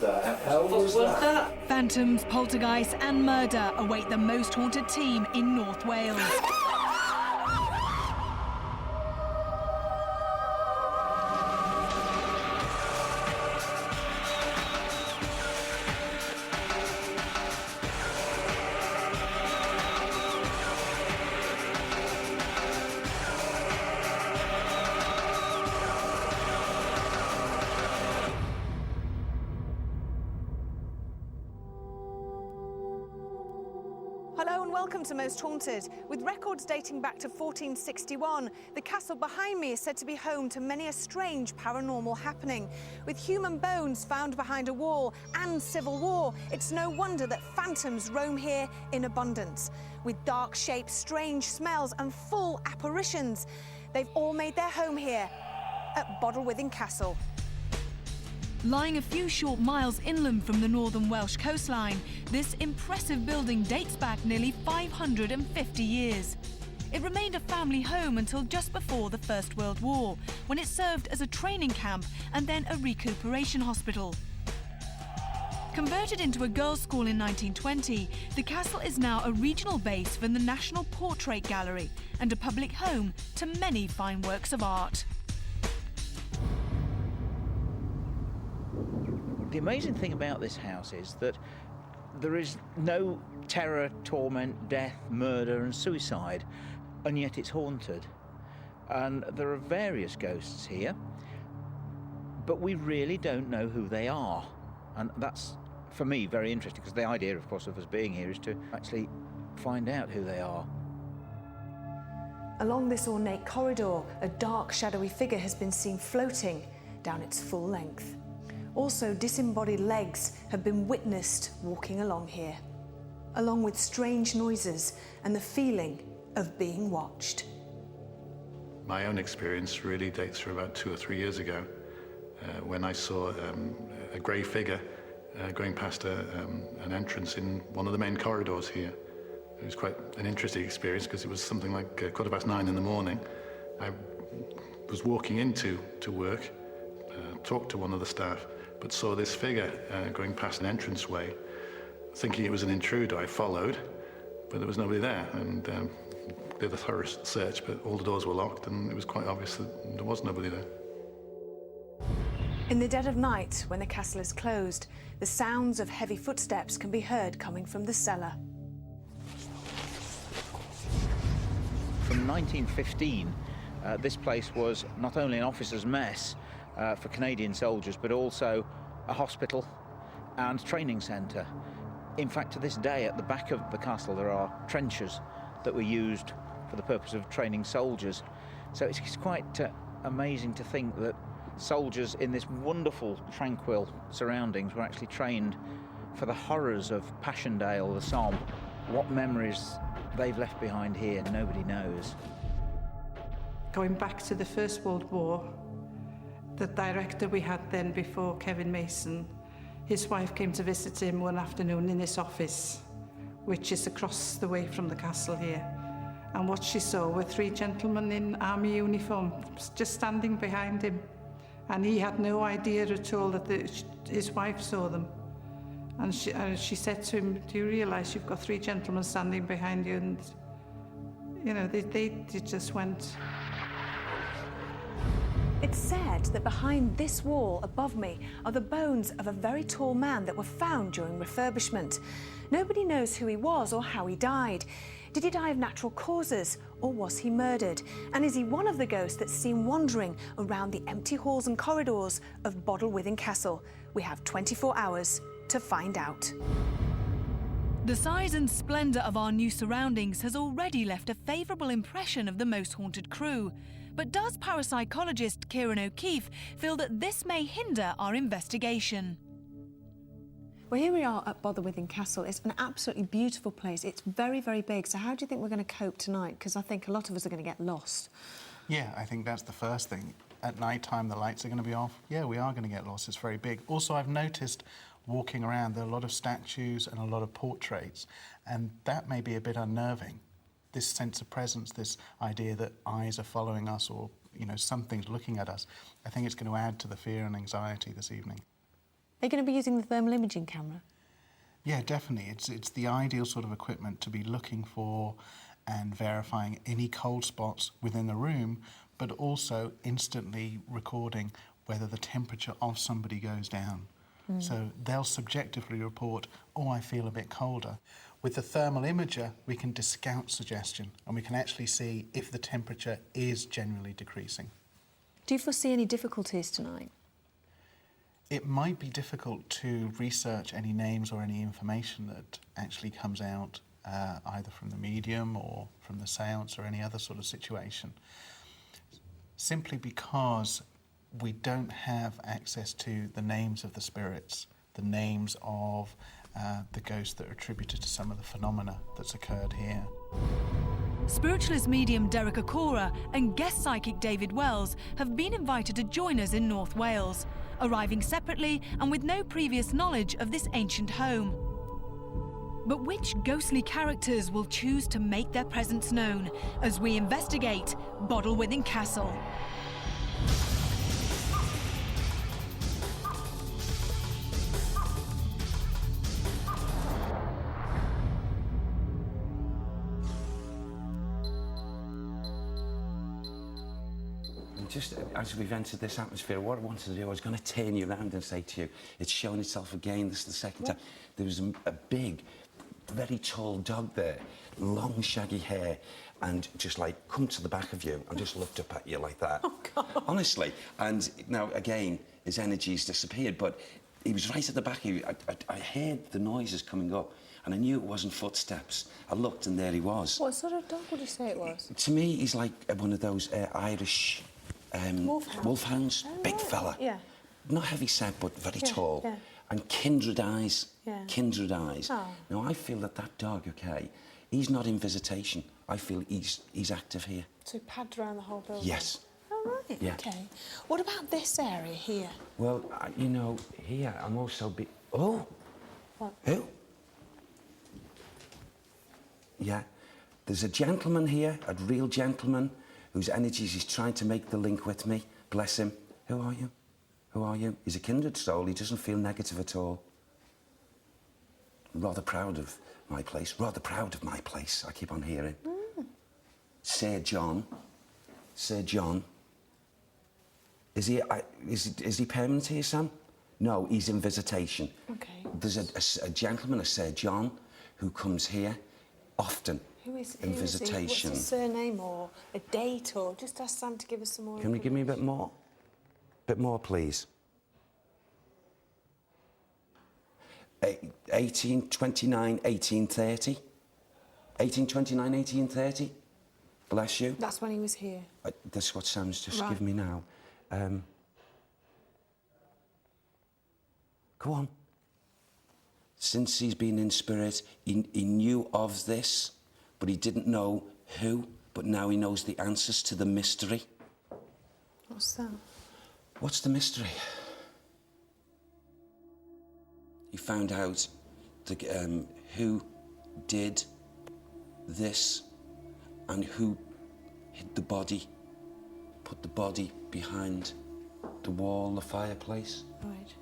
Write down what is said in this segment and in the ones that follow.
the hell was that? Phantoms, poltergeists and murder await the most haunted team in North Wales. Hello and welcome to Most Haunted. With records dating back to 1461, the castle behind me is said to be home to many a strange paranormal happening. With human bones found behind a wall and civil war, it's no wonder that phantoms roam here in abundance. With dark shapes, strange smells and full apparitions, they've all made their home here at Bodelwynddan Castle. Lying a few short miles inland from the northern Welsh coastline, this impressive building dates back nearly 550 years. It remained a family home until just before the First World War, when it served as a training camp and then a recuperation hospital. Converted into a girls' school in 1920, the castle is now a regional base for the National Portrait Gallery and a public home to many fine works of art. The amazing thing about this house is that there is no terror, torment, death, murder and suicide, and yet it's haunted. And there are various ghosts here, but we really don't know who they are. And that's, for me, very interesting, because the idea, of course, of us being here is to actually find out who they are. Along this ornate corridor, a dark, shadowy figure has been seen floating down its full length. Also, disembodied legs have been witnessed walking along here, along with strange noises and the feeling of being watched. My own experience really dates from about 2 or 3 years ago, when I saw a grey figure going past an entrance in one of the main corridors here. It was quite an interesting experience because it was something like 9:15 in the morning. I was walking into work, talked to one of the staff, but saw this figure going past an entranceway. Thinking it was an intruder, I followed, but there was nobody there, and did a thorough search, but all the doors were locked, and it was quite obvious that there was nobody there. In the dead of night, when the castle is closed, the sounds of heavy footsteps can be heard coming from the cellar. From 1915, this place was not only an officers' mess for Canadian soldiers, but also a hospital and training centre. In fact, to this day, at the back of the castle, there are trenches that were used for the purpose of training soldiers. So it's quite amazing to think that soldiers in this wonderful, tranquil surroundings were actually trained for the horrors of Passchendaele, the Somme. What memories they've left behind here, nobody knows. Going back to the First World War, the director we had then before, Kevin Mason, his wife came to visit him one afternoon in his office, which is across the way from the castle here. And what she saw were 3 gentlemen in army uniform just standing behind him. And he had no idea at all that his wife saw them. And she said to him, "Do you realise you've got 3 gentlemen standing behind you?" And, you know, they just went. It's said that behind this wall above me are the bones of a very tall man that were found during refurbishment. Nobody knows who he was or how he died. Did he die of natural causes, or was he murdered? And is he one of the ghosts that's seen wandering around the empty halls and corridors of Bodelwynddan Castle? We have 24 hours to find out. The size and splendour of our new surroundings has already left a favourable impression of the Most Haunted crew. But does parapsychologist Kieran O'Keefe feel that this may hinder our investigation? Well, here we are at Bodelwynddan Castle. It's an absolutely beautiful place. It's very, very big. So how do you think we're going to cope tonight? Because I think a lot of us are going to get lost. Yeah, I think that's the first thing. At night time, the lights are going to be off. Yeah, we are going to get lost. It's very big. Also, I've noticed walking around, there are a lot of statues and a lot of portraits, and that may be a bit unnerving. This sense of presence, this idea that eyes are following us or, you know, something's looking at us, I think it's going to add to the fear and anxiety this evening. Are you going to be using the thermal imaging camera? Yeah, definitely. It's the ideal sort of equipment to be looking for and verifying any cold spots within the room, but also instantly recording whether the temperature of somebody goes down. So they'll subjectively report, oh, I feel a bit colder. With the thermal imager, we can discount suggestion and we can actually see if the temperature is generally decreasing. Do you foresee any difficulties tonight? It might be difficult to research any names or any information that actually comes out either from the medium or from the seance or any other sort of situation, simply because we don't have access to the names of the spirits, the names of the ghosts that are attributed to some of the phenomena that's occurred here. Spiritualist medium Derek Acora and guest psychic David Wells have been invited to join us in North Wales, arriving separately and with no previous knowledge of this ancient home. But which ghostly characters will choose to make their presence known as we investigate Bodelwynddan Castle? Just as we've entered this atmosphere, what I wanted to do, I was going to turn you around and say to you, it's shown itself again. This is the second time. There was a big, very tall dog there, long shaggy hair, and just like come to the back of you and just looked up at you like that. Oh, God. Honestly. And now, again, his energy's disappeared, but he was right at the back of you. I heard the noises coming up, and I knew it wasn't footsteps. I looked, and there he was. What sort of dog would you say it was? To me, he's like one of those Irish... wolfhounds, big fella. Yeah. Not heavy set, but very tall. Yeah. And kindred eyes. Yeah. Kindred eyes. Oh. Now, I feel that dog, OK, he's not in visitation. I feel he's active here. So padded around the whole building? Yes. Oh, right, Yeah. OK. What about this area here? Well, you know, here I'm also... Oh! What? Who? Yeah. There's a gentleman here, a real gentleman, whose energies he's trying to make the link with me. Bless him. Who are you? Who are you? He's a kindred soul. He doesn't feel negative at all. Rather proud of my place. Rather proud of my place, I keep on hearing. Sir John. Sir John. Is he permanent here, Sam? No, he's in visitation. OK. There's a gentleman, a Sir John, who comes here often. Who is in visitation. What's his surname or a date, or just ask Sam to give us some more Can you give me a bit more? Bit more, please. 1829, 1830. 1829, 1830. Bless you. That's when he was here. That's what Sam's just given me now. Go on. Since he's been in spirit, he knew of this, but he didn't know who, but now he knows the answers to the mystery. What's that? What's the mystery? He found out who did this and who hid the body, put the body behind the wall, the fireplace. Right.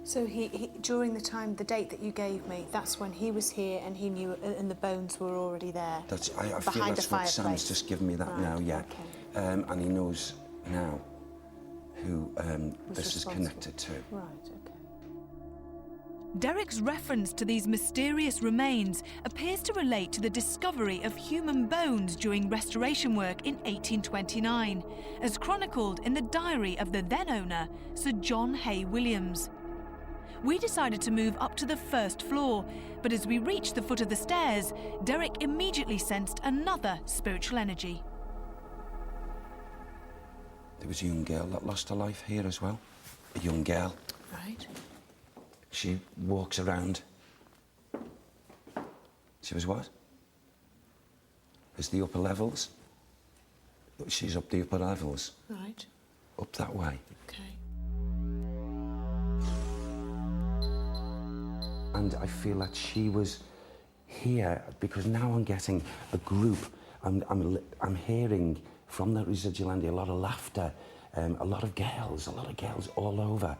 So he during the date that you gave me, that's when he was here and he knew, and the bones were already there. I feel that's what Sam's just given me that now, yeah. Okay. And he knows now who this is connected to. Right, okay. Derek's reference to these mysterious remains appears to relate to the discovery of human bones during restoration work in 1829, as chronicled in the diary of the then owner, Sir John Hay Williams. We decided to move up to the first floor, but as we reached the foot of the stairs, Derek immediately sensed another spiritual energy. There was a young girl that lost her life here as well. A young girl. Right. She walks around. She was what? There's the upper levels. She's up the upper levels. Right. Up that way. Okay. And I feel that she was here because now I'm getting a group. I'm hearing from the residual area a lot of laughter, a lot of girls all over.